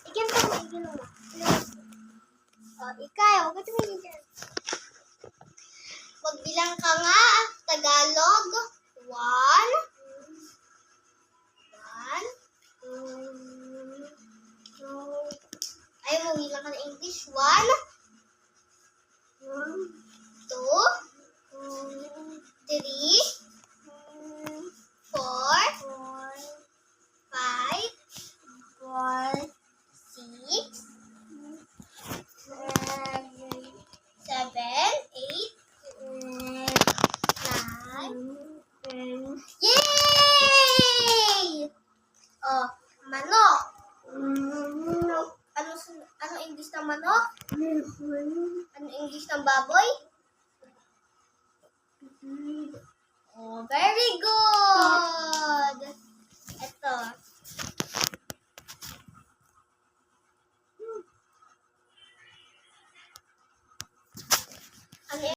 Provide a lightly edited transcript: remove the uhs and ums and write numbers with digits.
Ikinto mo. Ikaw, huwag ka tumingin dyan. Magbilang ka nga. Tagalog. 1. 1. Ay, magbilang ka na English. 1. 2. 3. 4. 5. 6. 7, 8, 9. Yay! Oh, manok. Ano English ng manok? Ano English ng baboy? Oh, very good. Ito.